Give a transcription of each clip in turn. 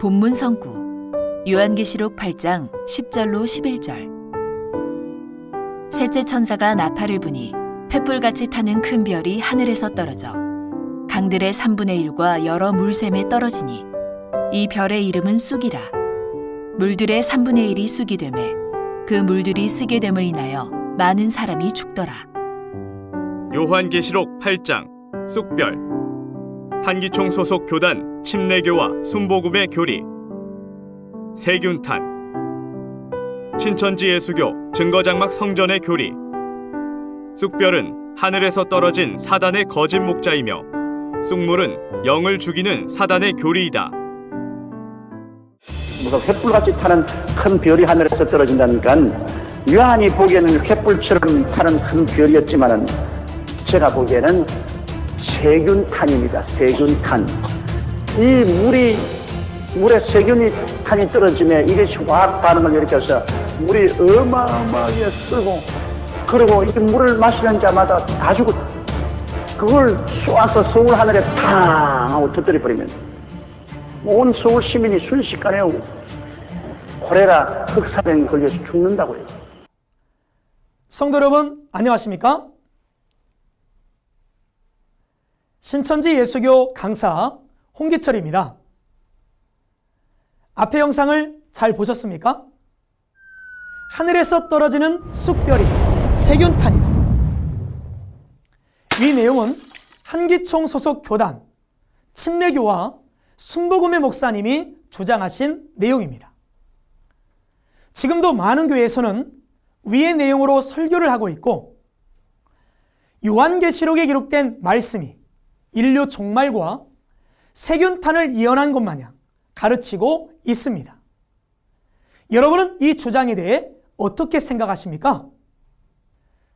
본문 성구 요한계시록 8장 10절로 11절. 셋째 천사가 나팔을 부니 횃불같이 타는 큰 별이 하늘에서 떨어져 강들의 3분의 1과 여러 물샘에 떨어지니 이 별의 이름은 쑥이라. 물들의 3분의 1이 쑥이 되매 그 물들이 쓰게 됨을 인하여 많은 사람이 죽더라. 요한계시록 8장 쑥별. 한기총 소속 교단 침례교와 순복음의 교리. 세균탄. 신천지 예수교 증거장막 성전의 교리. 쑥별은 하늘에서 떨어진 사단의 거짓 목자이며 쑥물은 영을 죽이는 사단의 교리이다. 무슨 횃불같이 타는 큰 별이 하늘에서 떨어진다니까 요한이 보기에는 횃불처럼 타는 큰 별이었지만은 제가 보기에는 세균탄입니다. 세균탄. 이 물에 세균탄이 떨어지면 이것이 화학 반응을 일으켜서 물이 어마어마하게 쓰고 그리고 이 물을 마시는 자마다 다 죽고 그걸 쏘아서 서울 하늘에 탕 하고 터뜨려버리면 온 서울 시민이 순식간에 콜레라 흑사병에 걸려서 죽는다고요. 성도 여러분 안녕하십니까? 신천지 예수교 강사 홍기철입니다. 앞의 영상을 잘 보셨습니까? 하늘에서 떨어지는 쑥별이 세균탄이다. 이 내용은 한기총 소속 교단 침례교와 순복음의 목사님이 주장하신 내용입니다. 지금도 많은 교회에서는 위의 내용으로 설교를 하고 있고 요한계시록에 기록된 말씀이 인류 종말과 세균탄을 예언한 것 마냥 가르치고 있습니다. 여러분은 이 주장에 대해 어떻게 생각하십니까?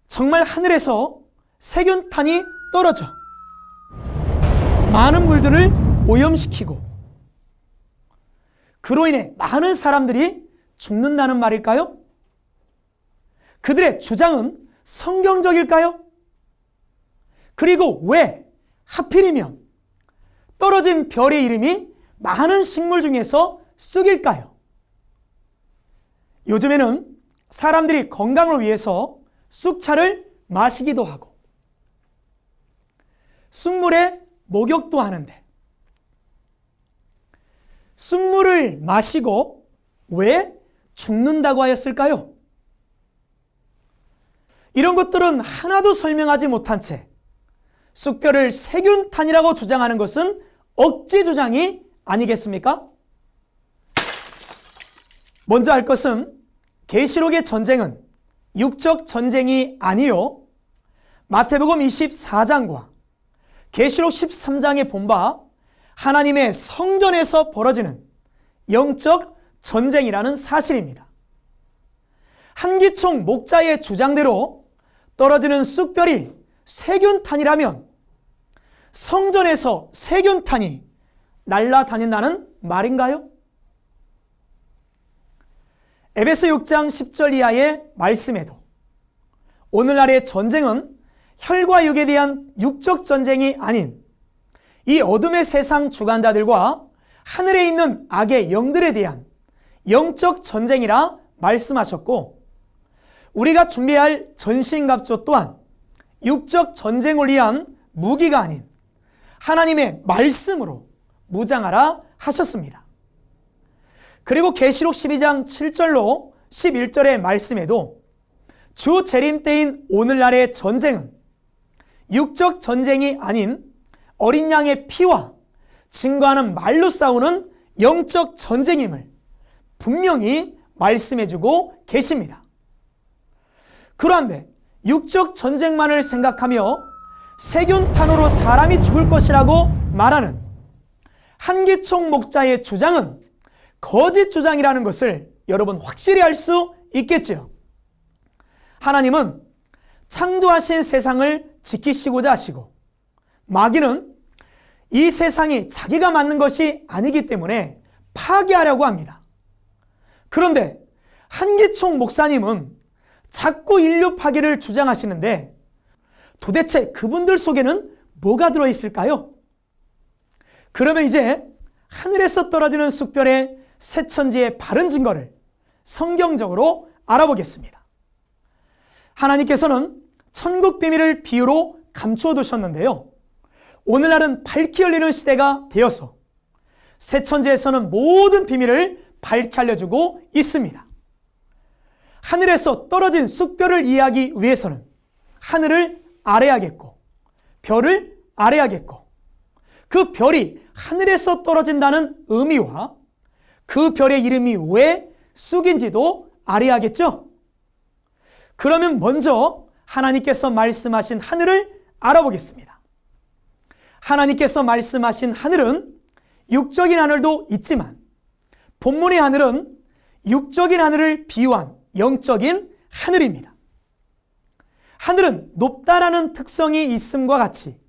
정말 하늘에서 세균탄이 떨어져 많은 물들을 오염시키고 그로 인해 많은 사람들이 죽는다는 말일까요? 그들의 주장은 성경적일까요? 그리고 왜 하필이면 떨어진 별의 이름이 많은 식물 중에서 쑥일까요? 요즘에는 사람들이 건강을 위해서 쑥차를 마시기도 하고 쑥물에 목욕도 하는데 쑥물을 마시고 왜 죽는다고 하였을까요? 이런 것들은 하나도 설명하지 못한 채 쑥별을 세균탄이라고 주장하는 것은 억지 주장이 아니겠습니까? 먼저 알 것은 계시록의 전쟁은 육적 전쟁이 아니요 마태복음 24장과 계시록 13장에 본 바 하나님의 성전에서 벌어지는 영적 전쟁이라는 사실입니다. 한기총 목자의 주장대로 떨어지는 쑥별이 세균탄이라면 성전에서 세균탄이 날아다닌다는 말인가요? 에베소 6장 10절 이하의 말씀에도 오늘날의 전쟁은 혈과 육에 대한 육적 전쟁이 아닌 이 어둠의 세상 주관자들과 하늘에 있는 악의 영들에 대한 영적 전쟁이라 말씀하셨고 우리가 준비할 전신갑주 또한 육적 전쟁을 위한 무기가 아닌 하나님의 말씀으로 무장하라 하셨습니다. 그리고 계시록 12장 7절로 11절의 말씀에도 주 재림 때인 오늘날의 전쟁은 육적 전쟁이 아닌 어린 양의 피와 증거하는 말로 싸우는 영적 전쟁임을 분명히 말씀해주고 계십니다. 그런데 육적 전쟁만을 생각하며 세균탄으로 사람이 죽을 것이라고 말하는 한기총 목자의 주장은 거짓 주장이라는 것을 여러분 확실히 알 수 있겠지요. 하나님은 창조하신 세상을 지키시고자 하시고 마귀는 이 세상이 자기가 만든 것이 아니기 때문에 파괴하려고 합니다. 그런데 한기총 목사님은 자꾸 인류 파괴를 주장하시는데 도대체 그분들 속에는 뭐가 들어있을까요? 그러면 이제 하늘에서 떨어지는 쑥별의 새천지의 바른 증거를 성경적으로 알아보겠습니다. 하나님께서는 천국 비밀을 비유로 감추어 두셨는데요. 오늘날은 밝히 열리는 시대가 되어서 새천지에서는 모든 비밀을 밝히 알려주고 있습니다. 하늘에서 떨어진 쑥별을 이해하기 위해서는 하늘을 알아야겠고 별을 알아야겠고 그 별이 하늘에서 떨어진다는 의미와 그 별의 이름이 왜 쑥인지도 알아야겠죠? 그러면 먼저 하나님께서 말씀하신 하늘을 알아보겠습니다. 하나님께서 말씀하신 하늘은 육적인 하늘도 있지만 본문의 하늘은 육적인 하늘을 비유한 영적인 하늘입니다. 하늘은 높다라는 특성이 있음과 같이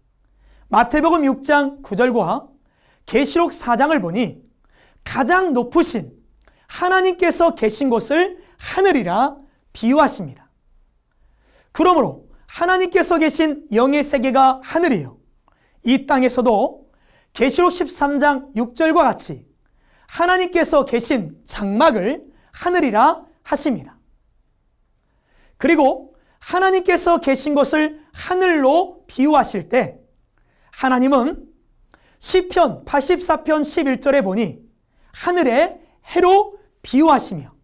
마태복음 6장 9절과 계시록 4장을 보니 가장 높으신 하나님께서 계신 곳을 하늘이라 비유하십니다. 그러므로 하나님께서 계신 영의 세계가 하늘이요, 이 땅에서도 계시록 13장 6절과 같이 하나님께서 계신 장막을 하늘이라 하십니다. 그리고 하나님께서 계신 곳을 하늘로 비유하실 때 하나님은 시편 84편 11절에 보니 하늘의 해로 비유하시며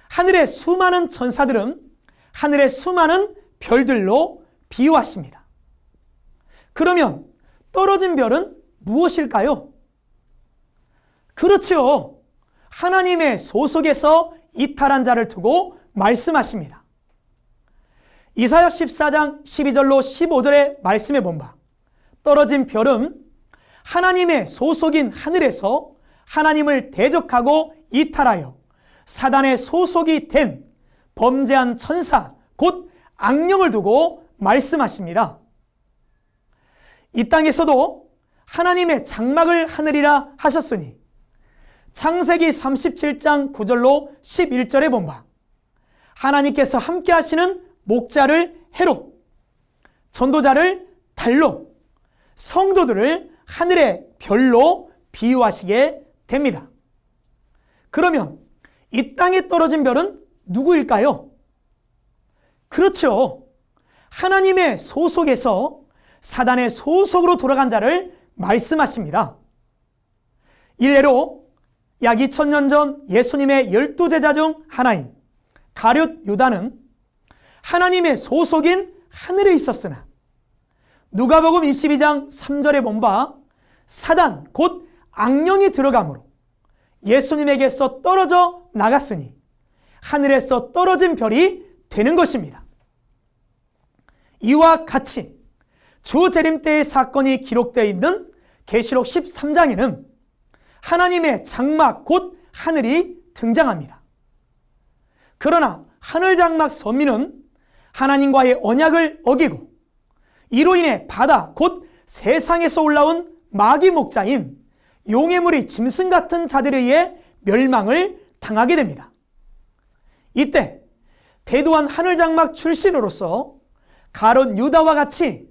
하늘의 수많은 천사들은 하늘의 수많은 별들로 비유하십니다. 그러면 떨어진 별은 무엇일까요? 그렇지요. 하나님의 소속에서 이탈한 자를 두고 말씀하십니다. 이사야 14장 12절로 15절의 말씀에 본 바 떨어진 별은 하나님의 소속인 하늘에서 하나님을 대적하고 이탈하여 사단의 소속이 된 범죄한 천사 곧 악령을 두고 말씀하십니다. 이 땅에서도 하나님의 장막을 하늘이라 하셨으니 창세기 37장 9절로 11절에 본 바 하나님께서 함께 하시는 목자를 해로, 전도자를 달로, 성도들을 하늘의 별로 비유하시게 됩니다. 그러면 이 땅에 떨어진 별은 누구일까요? 그렇죠. 하나님의 소속에서 사단의 소속으로 돌아간 자를 말씀하십니다. 일례로 약 2000년 전 예수님의 12제자 중 하나인 가룟 유다는 하나님의 소속인 하늘에 있었으나 누가복음 22장 3절에 본 바 사단 곧 악령이 들어가므로 예수님에게서 떨어져 나갔으니 하늘에서 떨어진 별이 되는 것입니다. 이와 같이 주 재림 때의 사건이 기록되어 있는 계시록 13장에는 하나님의 장막 곧 하늘이 등장합니다. 그러나 하늘 장막 선민은 하나님과의 언약을 어기고 이로 인해 바다 곧 세상에서 올라온 마귀 목자인 용의 무리 짐승 같은 자들에 의해 멸망을 당하게 됩니다. 이때 배도한 하늘 장막 출신으로서 가룟 유다와 같이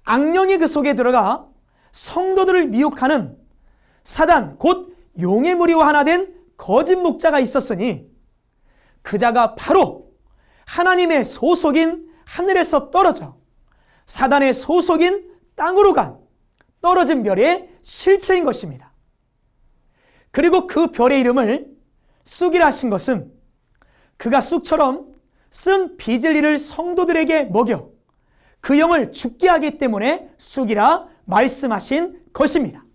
악령이 그 속에 들어가 성도들을 미혹하는 사단 곧 용의 무리와 하나 된 거짓 목자가 있었으니 그 자가 바로 하나님의 소속인 하늘에서 떨어져 사단의 소속인 땅으로 간 떨어진 별의 실체인 것입니다. 그리고 그 별의 이름을 쑥이라 하신 것은 그가 쑥처럼 쓴 비진리를 성도들에게 먹여 그 영을 죽게 하기 때문에 쑥이라 말씀하신 것입니다.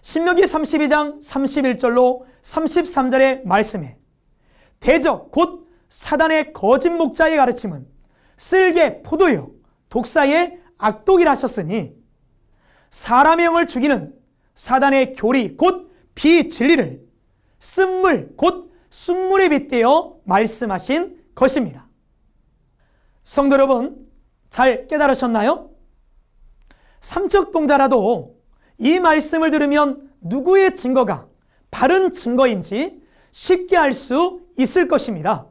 신명기 32장 31절로 33절의 말씀에 대적 곧 사단의 거짓 목자의 가르침은 쓸개 포도요 독사의 악독이라 하셨으니 사람의 영을 죽이는 사단의 교리 곧 비진리를 쓴물 곧 쑥물에 빗대어 말씀하신 것입니다. 성도 여러분, 잘 깨달으셨나요? 삼척 동자라도 이 말씀을 들으면 누구의 증거가 바른 증거인지 쉽게 알 수 있을 것입니다.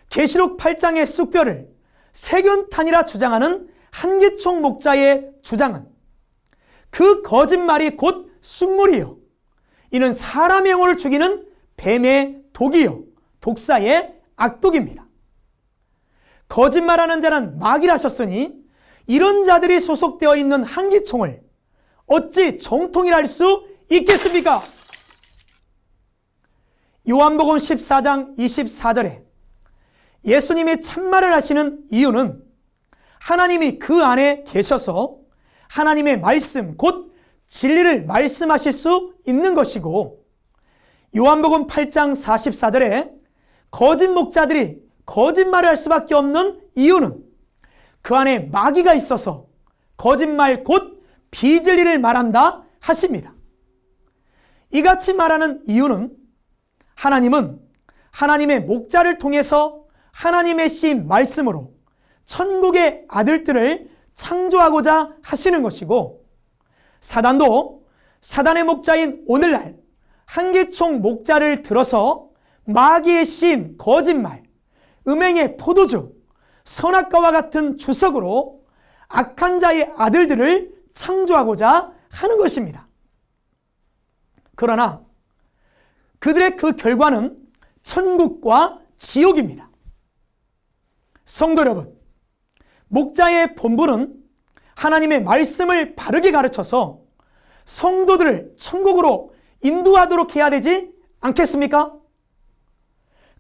계시록 8장의 쑥별을 세균탄이라 주장하는 한기총 목자의 주장은 그 거짓말이 곧 쑥물이요. 이는 사람의 영혼을 죽이는 뱀의 독이요. 독사의 악독입니다. 거짓말하는 자는 마귀라 하셨으니 이런 자들이 소속되어 있는 한기총을 어찌 정통이라 할 수 있겠습니까? 요한복음 14장 24절에 예수님이 참말을 하시는 이유는 하나님이 그 안에 계셔서 하나님의 말씀 곧 진리를 말씀하실 수 있는 것이고, 요한복음 8장 44절에 거짓 목자들이 거짓말을 할 수밖에 없는 이유는 그 안에 마귀가 있어서 거짓말 곧 비진리를 말한다 하십니다. 이같이 말하는 이유는 하나님은 하나님의 목자를 통해서 하나님의 신 말씀으로 천국의 아들들을 창조하고자 하시는 것이고, 사단도 사단의 목자인 오늘날 한기총 목자를 들어서 마귀의 신 거짓말, 음행의 포도주, 선악과와 같은 주석으로 악한 자의 아들들을 창조하고자 하는 것입니다. 그러나 그들의 그 결과는 천국과 지옥입니다. 성도 여러분, 목자의 본분은 하나님의 말씀을 바르게 가르쳐서 성도들을 천국으로 인도하도록 해야 되지 않겠습니까?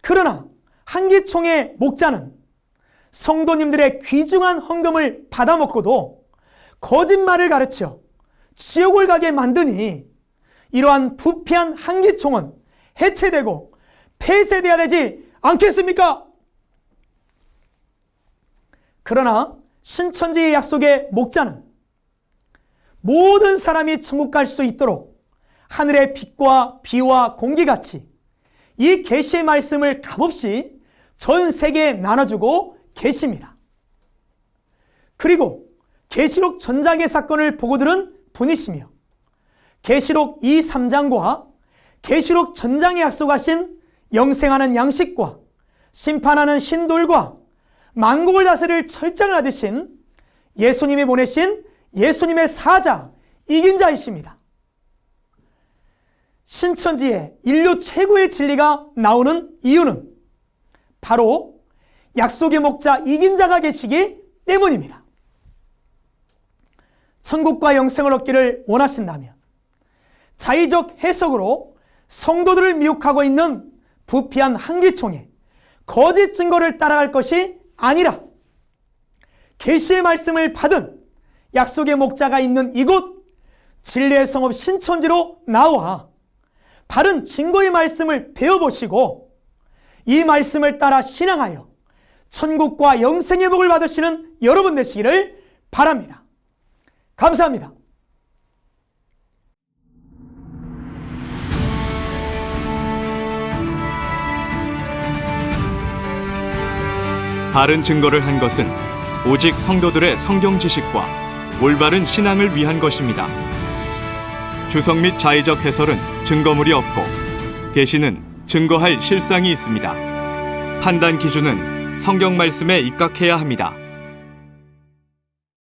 그러나 한기총의 목자는 성도님들의 귀중한 헌금을 받아먹고도 거짓말을 가르쳐 지옥을 가게 만드니 이러한 부패한 한기총은 해체되고 폐쇄되어야 되지 않겠습니까? 그러나 신천지의 약속의 목자는 모든 사람이 천국 갈 수 있도록 하늘의 빛과 비와 공기같이 이 계시의 말씀을 값없이 전 세계에 나눠주고 계십니다. 그리고 계시록 전장의 사건을 보고 들은 분이시며 계시록 2, 3장과 계시록 전장에 약속하신 영생하는 양식과 심판하는 신돌과 만국을 다스릴 철장을 얻으신 예수님이 보내신 예수님의 사자, 이긴 자이십니다. 신천지에 인류 최고의 진리가 나오는 이유는 바로 약속의 목자 이긴 자가 계시기 때문입니다. 천국과 영생을 얻기를 원하신다면 자의적 해석으로 성도들을 미혹하고 있는 부패한 한기총에 거짓 증거를 따라갈 것이 아니라 계시의 말씀을 받은 약속의 목자가 있는 이곳 진리의 성읍 신천지로 나와 바른 증거의 말씀을 배워보시고 이 말씀을 따라 신앙하여 천국과 영생의 복을 받으시는 여러분 되시기를 바랍니다. 감사합니다. 바른 증거를 한 것은 오직 성도들의 성경 지식과 올바른 신앙을 위한 것입니다. 주석 및 자의적 해설은 증거물이 없고 계시는 증거할 실상이 있습니다. 판단 기준은 성경 말씀에 입각해야 합니다.